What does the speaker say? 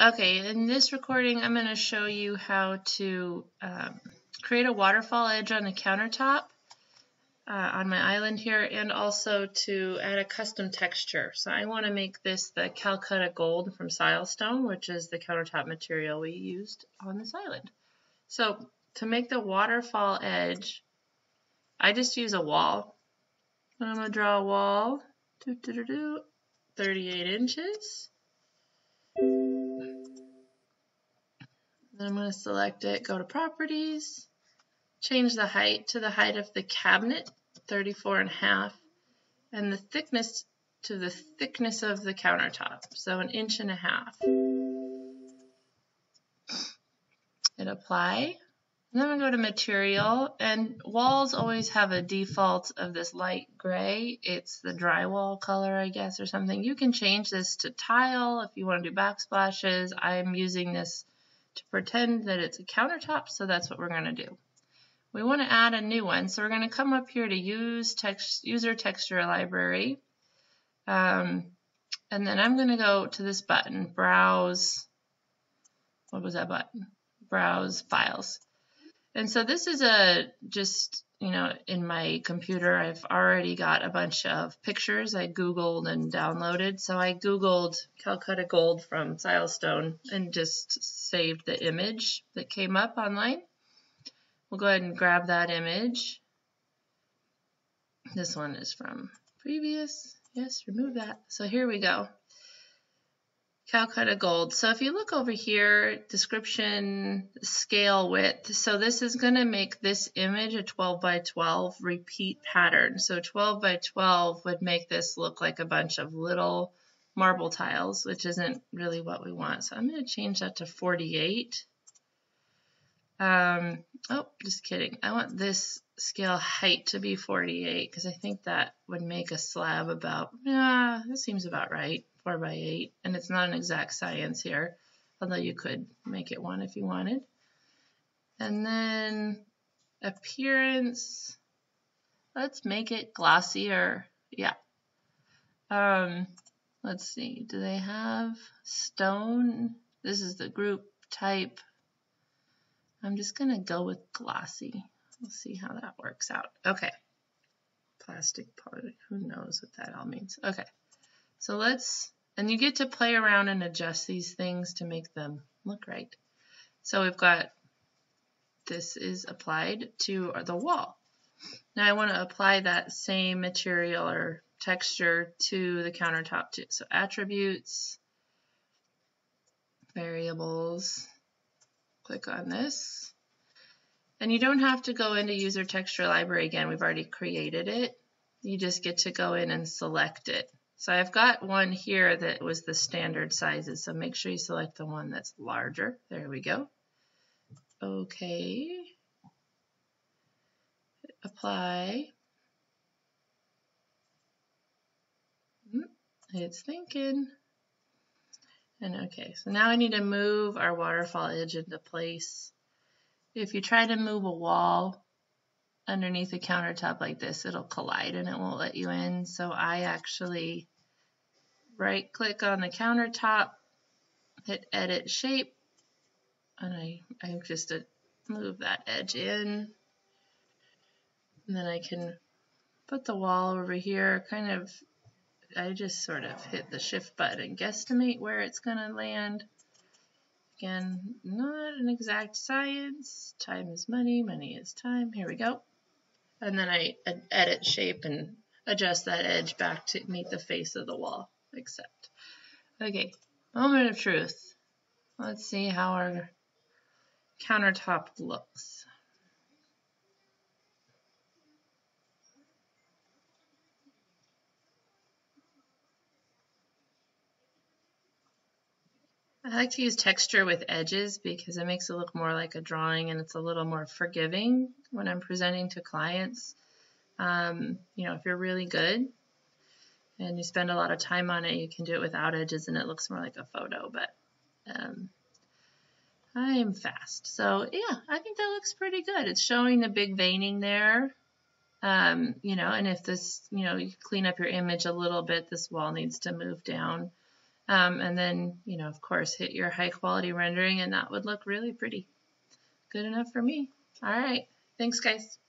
Okay, in this recording, I'm going to show you how to create a waterfall edge on the countertop on my island here, and also to add a custom texture. So I want to make this the Calcutta Gold from Silestone, which is the countertop material we used on this island. So to make the waterfall edge, I just use a wall. And I'm going to draw a wall, 38 inches. Then I'm going to select it, go to Properties, change the height to the height of the cabinet, 34.5, and the thickness to the thickness of the countertop, so 1.5 inches. Hit Apply. And then I'm going to go to Material, and walls always have a default of this light gray. It's the drywall color, I guess, or something. You can change this to tile if you want to do backsplashes. I'm using this to pretend that it's a countertop, so that's what we're going to do. We want to add a new one, so we're going to come up here to User Texture Library, and then I'm going to go to this button, Browse. What was that button? Browse Files. And so this is just, in my computer, I've already got a bunch of pictures I Googled and downloaded. So I Googled Calcutta Gold from Silestone and just saved the image that came up online. We'll go ahead and grab that image. This one is from previous. Yes, remove that. So here we go. Calcutta Gold. So if you look over here, description, scale, width. So this is going to make this image a 12 by 12 repeat pattern. So 12 by 12 would make this look like a bunch of little marble tiles, which isn't really what we want. So I'm going to change that to 48. Oh, just kidding. I want this scale height to be 48 because I think that would make a slab about, this seems about right, 4 by 8. And it's not an exact science here, although you could make it one if you wanted. And then appearance, let's make it glossier. Yeah. Let's see, do they have stone? This is the group type. I'm just going to go with glossy. We'll see how that works out. Okay. Plastic poly, who knows what that all means. Okay. So and you get to play around and adjust these things to make them look right. So we've got, this is applied to the wall. Now I want to apply that same material or texture to the countertop too. So attributes, variables, click on this. And you don't have to go into User Texture Library again. We've already created it. You just get to go in and select it. So I've got one here that was the standard sizes. So make sure you select the one that's larger. There we go. Okay. Apply. It's thinking. And okay, so now I need to move our waterfall edge into place. If you try to move a wall underneath a countertop like this, it'll collide and it won't let you in. So I actually right-click on the countertop, hit Edit Shape, and I just move that edge in. And then I can put the wall over here, I just sort of hit the Shift button and guesstimate where it's going to land. Again, not an exact science. Time is money, money is time. Here we go. And then I edit shape and adjust that edge back to meet the face of the wall. Accept. Okay, moment of truth. Let's see how our countertop looks. I like to use texture with edges because it makes it look more like a drawing and it's a little more forgiving when I'm presenting to clients. If you're really good and you spend a lot of time on it, you can do it without edges and it looks more like a photo, but I am fast. So yeah, I think that looks pretty good. It's showing the big veining there. And if this, you clean up your image a little bit, this wall needs to move down. And then, you know, of course, hit your high quality rendering and that would look really pretty. Good enough for me. All right. Thanks, guys.